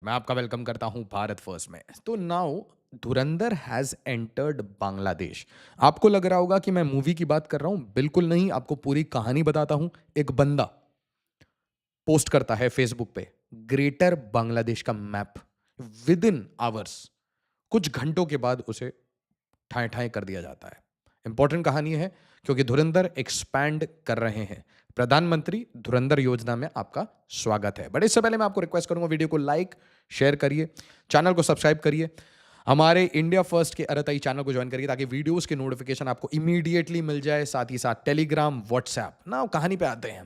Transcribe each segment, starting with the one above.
मैं आपका वेलकम करता हूं भारत फर्स्ट में। तो now Dhurandhar has entered Bangladesh. आपको लग रहा होगा कि मैं मूवी की बात कर रहा हूं, बिल्कुल नहीं। आपको पूरी कहानी बताता हूं। एक बंदा पोस्ट करता है फेसबुक पे ग्रेटर बांग्लादेश का मैप। विद इन आवर्स, कुछ घंटों के बाद उसे ठाए ठाए कर दिया जाता है। इंपॉर्टेंट कहानी है क्योंकि धुरंधर एक्सपैंड कर रहे हैं। प्रधानमंत्री धुरंधर योजना में आपका स्वागत है। बट इससे पहले मैं आपको रिक्वेस्ट करूंगा, वीडियो को लाइक शेयर करिए, चैनल को सब्सक्राइब करिए, हमारे इंडिया फर्स्ट के अरताई चैनल को ज्वाइन करिए ताकि वीडियोस की नोटिफिकेशन आपको इमीडिएटली मिल जाए। साथ ही साथ टेलीग्राम, व्हाट्सएप ना। कहानी पे आते हैं।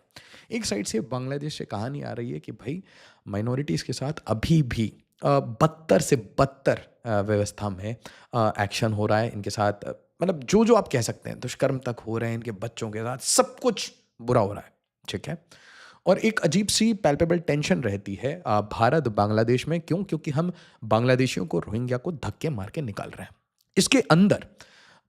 एक साइड से बांग्लादेश से कहानी आ रही है कि भाई माइनॉरिटीज के साथ अभी भी बदतर से बदतर व्यवस्था में एक्शन हो रहा है इनके साथ। मतलब जो जो आप कह सकते हैं, दुष्कर्म तक हो रहे हैं इनके बच्चों के साथ, सब कुछ बुरा हो रहा है। ठीक है। और एक अजीब सी पैल्पेबल टेंशन रहती है भारत बांग्लादेश में। क्यों? क्योंकि हम बांग्लादेशियों को, रोहिंग्या को धक्के मार के निकाल रहे हैं। इसके अंदर,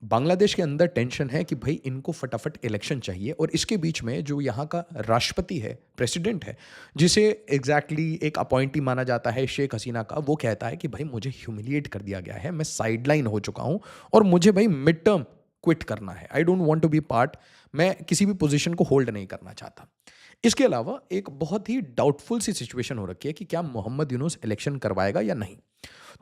बांग्लादेश के अंदर टेंशन है कि भाई इनको फटाफट इलेक्शन चाहिए। और इसके बीच में जो यहाँ का राष्ट्रपति है, प्रेसिडेंट है, जिसे एग्जैक्टली एक अपॉइंटी माना जाता है शेख हसीना का, वो कहता है कि भाई मुझे ह्यूमिलिएट कर दिया गया है, मैं साइडलाइन हो चुका हूँ और मुझे भाई मिड टर्म क्विट करना है। I don't want to be part. मैं किसी भी पोजीशन को होल्ड नहीं करना चाहता। इसके अलावा एक बहुत ही डाउटफुल सी सिचुएशन हो रखी है कि क्या मोहम्मद यूनुस इलेक्शन करवाएगा या नहीं।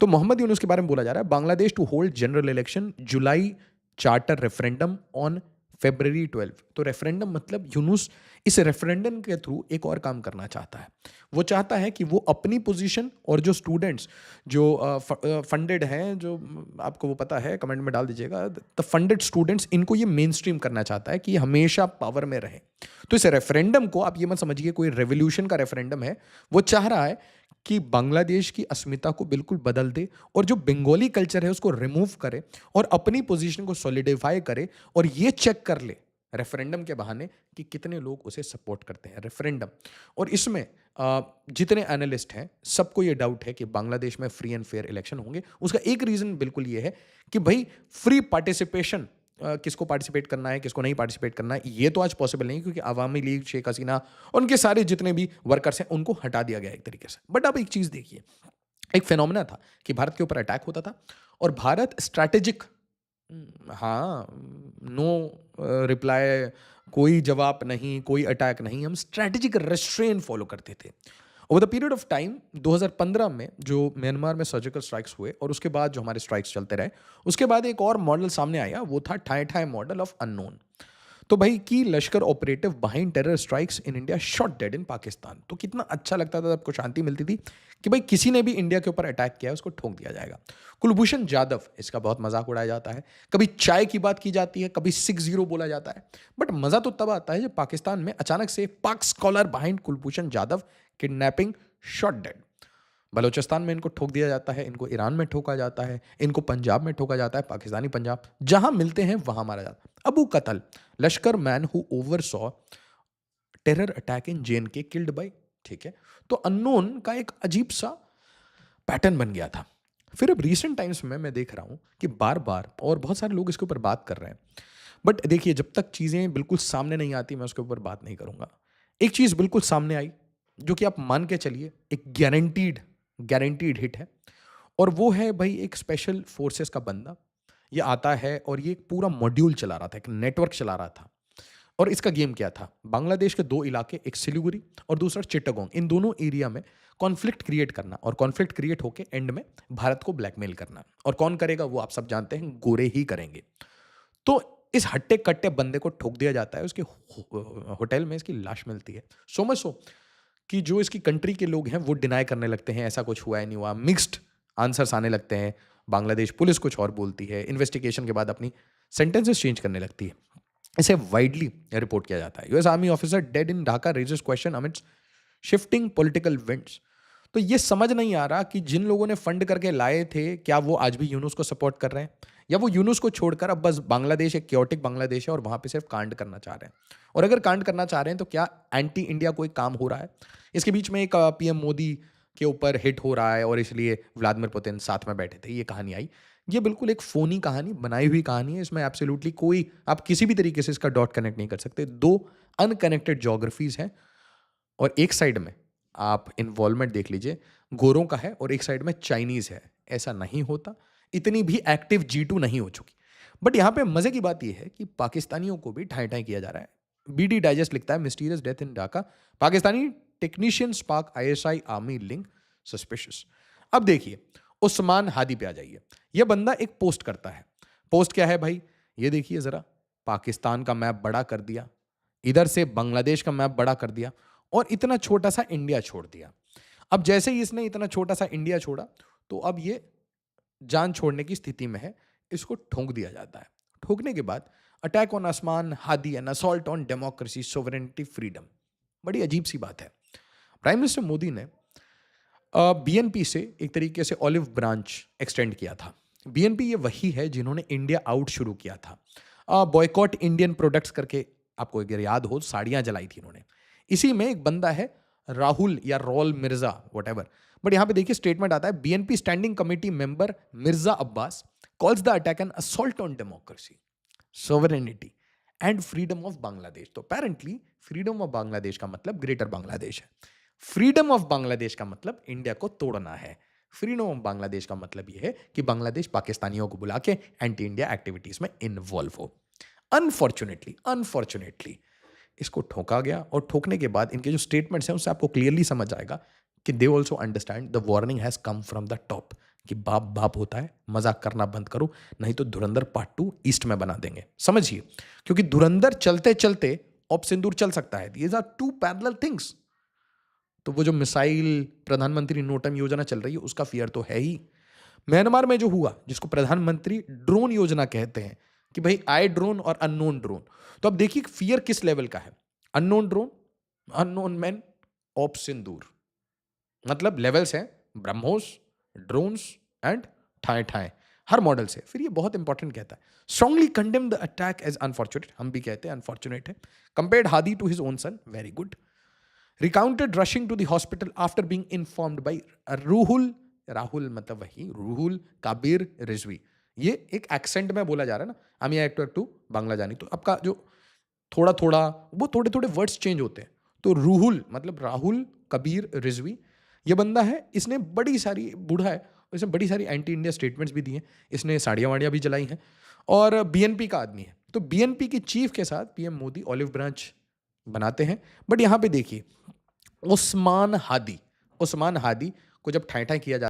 तो मोहम्मद यूनुस के बारे में बोला जा रहा है, Bangladesh to hold general election July, charter referendum on February 12। तो रेफरेंडम मतलब यूनुस इस रेफरेंडम के थ्रू एक और काम करना चाहता है। वो चाहता है कि वो अपनी पोजीशन और जो स्टूडेंट्स जो फंडेड हैं, जो आपको वो पता है, कमेंट में डाल दीजिएगा, द फंडेड स्टूडेंट्स, इनको ये मेन स्ट्रीम करना चाहता है कि ये हमेशा पावर में रहे। तो इस रेफरेंडम को आप ये मत समझिए कोई रेवोल्यूशन का रेफरेंडम है। वो चाह रहा है कि बांग्लादेश की अस्मिता को बिल्कुल बदल दे और जो बंगाली कल्चर है उसको रिमूव करे और अपनी पोजीशन को सॉलिडिफाई करे और ये चेक कर ले रेफरेंडम के बहाने कि कितने लोग उसे सपोर्ट करते हैं। रेफरेंडम। और इसमें जितने एनालिस्ट हैं सबको ये डाउट है कि बांग्लादेश में फ्री एंड फेयर इलेक्शन होंगे। उसका एक रीजन बिल्कुल ये है कि भाई फ्री पार्टिसिपेशन, किसको पार्टिसिपेट करना है, किसको नहीं पार्टिसिपेट करना है, ये तो आज पॉसिबल नहीं, क्योंकि अवामी लीग, शेख हसीना और उनके सारे जितने भी वर्कर्स हैं उनको हटा दिया गया एक तरीके से। बट अब एक चीज देखिए, एक फिनोमेना था कि भारत के ऊपर अटैक होता था और भारत स्ट्रैटेजिक, हाँ, नो रिप्लाई, कोई जवाब नहीं, कोई अटैक नहीं, हम स्ट्रैटेजिक रेस्ट्रेन फॉलो करते थे। Over the period of time 2015 में जो म्यांमार में सर्जिकल स्ट्राइक्स हुए और उसके बाद जो हमारे स्ट्राइक्स चलते रहे, उसके बाद एक और मॉडल सामने आया, वो था ठाए ठाए मॉडल ऑफ अननोन। तो भाई की Lashkar operative behind terror strikes in India shot dead in Pakistan. तो कितना अच्छा लगता था, सबको शांति मिलती थी कि भाई किसी ने भी इंडिया के ऊपर अटैक किया है उसको ठोक दिया जाएगा। कुलभूषण जाधव, इसका बहुत मजाक उड़ाया जाता है, कभी चाय की बात की जाती है, कभी 6-0 बोला जाता है। बट मजा तो तब आता है जब पाकिस्तान में अचानक से पाक scholar behind Kulbhushan Jadhav kidnapping shot dead. Balochistan में इनको ठोक दिया जाता है, इनको ईरान में ठोका जाता है, इनको पंजाब में ठोका जाता है, पाकिस्तानी पंजाब, जहां मिलते हैं वहां मारा जाता है। Abu Qatal, Lashkar man who oversaw terror attack in JNK killed by. ठीक है। तो अननोन का एक अजीब सा पैटर्न बन गया था। फिर अब रीसेंट टाइम्स में मैं देख रहा हूं कि बार बार और बहुत सारे लोग इसके ऊपर बात कर रहे हैं। बट देखिए, जब तक चीजें बिल्कुल सामने नहीं आती मैं उसके ऊपर बात नहीं करूंगा। एक चीज बिल्कुल सामने आई जो कि आप मान के चलिए एक गारंटीड गारंटीड हिट है, और वो है भाई एक स्पेशल फोर्सेस का बंदा। ये आता है और ये एक पूरा मॉड्यूल चला रहा था, एक नेटवर्क चला रहा था। और इसका गेम क्या था? बांग्लादेश के दो इलाके, एक सिलीगुड़ी और दूसरा चिट्टागोंग, इन दोनों एरिया में कॉन्फ्लिक्ट क्रिएट करना और कॉन्फ्लिक्ट क्रिएट होके एंड में भारत को ब्लैकमेल करना। और कौन करेगा वो आप सब जानते हैं, गोरे ही करेंगे। तो इस हट्टे कट्टे बंदे को ठोक दिया जाता है, उसके होटल में इसकी लाश मिलती है। सो मच सो कि जो इसकी कंट्री के लोग हैं वो डिनाई करने लगते हैं, ऐसा कुछ हुआ है नहीं हुआ, मिक्स्ड आंसर्स आने लगते हैं। बांग्लादेश पुलिस कुछ और बोलती है, इन्वेस्टिगेशन के बाद अपनी सेंटेंसेस चेंज करने लगती है। इसे वाइडली रिपोर्ट किया जाता है। US army officer dead in Dhaka raises question amid shifting political winds. तो ये समझ नहीं आ रहा कि जिन लोगों ने फंड करके लाए थे, क्या वो आज भी यूनुस को सपोर्ट कर रहे हैं, या वो यूनुस को छोड़कर अब बस बांग्लादेश एक क्योटिक बांग्लादेश है और वहां पे सिर्फ कांड करना चाह रहे हैं। और अगर कांड करना चाह रहे हैं तो क्या एंटी इंडिया कोई काम हो रहा है? इसके बीच में एक PM मोदी के ऊपर हिट हो रहा है और इसलिए व्लादिमीर पुतिन साथ में बैठे थे, ये कहानी आई। ये बिल्कुल एक फोनी कहानी, बनाई हुई कहानी है। इसमें एब्सोल्युटली कोई, आप किसी भी तरीके से इसका डॉट कनेक्ट नहीं कर सकते। दो अनकनेक्टेड ज्योग्राफीज हैं और एक साइड में आप इन्वॉल्वमेंट देख लीजिए, गोरों का है और एक साइड में चाइनीज़ है। ऐसा नहीं होता, इतनी भी एक्टिव G2 नहीं हो चुकी। बट यहाँ पे मज़े की बात ये है कि पाकिस्तानियों को भी ठाई-ठाई किया जा रहा है। बीडी डाइजेस्ट लिखता है, mysterious death in Dhaka, Pakistani technician spark ISI army link suspicious. अब देखिए, उस्मान हादी पे आ जाइए। ये बंदा एक पोस्ट करता है। पोस्ट क्या है भाई? ये देखिए ज़रा, पाकिस्तान का मैप बड़ा कर दिया, इधर से बांग्लादेश का मैप बड़ा कर दिया और इतना छोटा सा इंडिया छोड़ दिया। अब जैसे ही इसने इतना छोटा सा इंडिया छोड़ा, तो अब ये जान छोड़ने की स्थिति में है, इसको ठोंक दिया जाता है। ठोकने के बाद अटैक ऑन आसमान Hadi and assault on democracy sovereignty freedom. बड़ी अजीब सी बात है। प्राइम मिनिस्टर मोदी ने बीएनपी से एक तरीके से ऑलिव ब्रांच एक्सटेंड किया था। बीएनपी ये वही है जिन्होंने इंडिया आउट शुरू किया था। बॉयकॉट इंडियन प्रोडक्ट्स करके, आपको अगर याद हो, साड़ियां जलाई थी इन्होंने। इसी में एक बंदा है राहुल या रॉल मिर्जा वट एवर, बट यहां पे देखिए स्टेटमेंट आता है, BNP standing committee member Mirza Abbas calls the attack an assault on democracy sovereignty and freedom of Bangladesh. तो अपेरेंटली फ्रीडम ऑफ बांग्लादेश का मतलब ग्रेटर बांग्लादेश है, फ्रीडम ऑफ बांग्लादेश का मतलब इंडिया को तोड़ना है, फ्रीडम ऑफ बांग्लादेश का मतलब यह है कि बांग्लादेश पाकिस्तानियों को बुला के एंटी इंडिया एक्टिविटीज में इन्वॉल्व हो। अनफॉर्चुनेटली इसको ठोका गया और ठोकने के बाद इनके जो स्टेटमेंट्स हैं उससे आपको क्लियरली समझ आएगा कि they also understand the warning has come from the top, कि बाप बाप होता है, मजाक करना बंद करो, नहीं तो धुरंधर पार्ट 2 ईस्ट में बना देंगे, समझिए। क्योंकि धुरंधर चलते चलते ऑप सिंदूर चल सकता है, these are two parallel things. तो वो जो मिसाइल प्रधानमंत्री नोटम योजना चल रही है उसका फियर तो है ही। म्यांमार में जो हुआ, जिसको प्रधानमंत्री ड्रोन योजना कहते हैं, कि भाई आए ड्रोन और अननोन ड्रोन, तो अब देखिए फियर किस लेवल का है। Unknown drone, unknown man, op Sindoor, मतलब लेवल्स हैं, ब्रह्मोस, ड्रोन्स एंड ठाए ठाए, हर मॉडल से। फिर ये बहुत इंपॉर्टेंट कहता है, strongly condemn the attack as unfortunate, हम भी कहते हैं अनफॉर्चुनेट है। Compared Hadi to his own son, very good. Recounted rushing to the hospital after being informed by Rahul, Rahul मतलब वही रूहुल काबिर रिजवी। ये एक एक्सेंट में बोला जा रहा है ना, आमिया एक टू बांग्ला जानी, तो आपका जो थोड़ा थोड़ा वो थोड़े थोड़े वर्ड्स चेंज होते हैं। तो रूहुल मतलब राहुल कबीर रिजवी, ये बंदा है, इसने बड़ी सारी, बूढ़ा है, इसने बड़ी सारी एंटी इंडिया स्टेटमेंट्स भी दी हैं, इसने साड़ियाँ वाड़ियाँ भी जलाई हैं और बीएनपी का आदमी है। तो बीएनपी की चीफ के साथ पीएम मोदी ऑलिव ब्रांच बनाते हैं। बट यहाँ पे देखिए, उस्मान हादी को जब ठाई ठाई किया जाता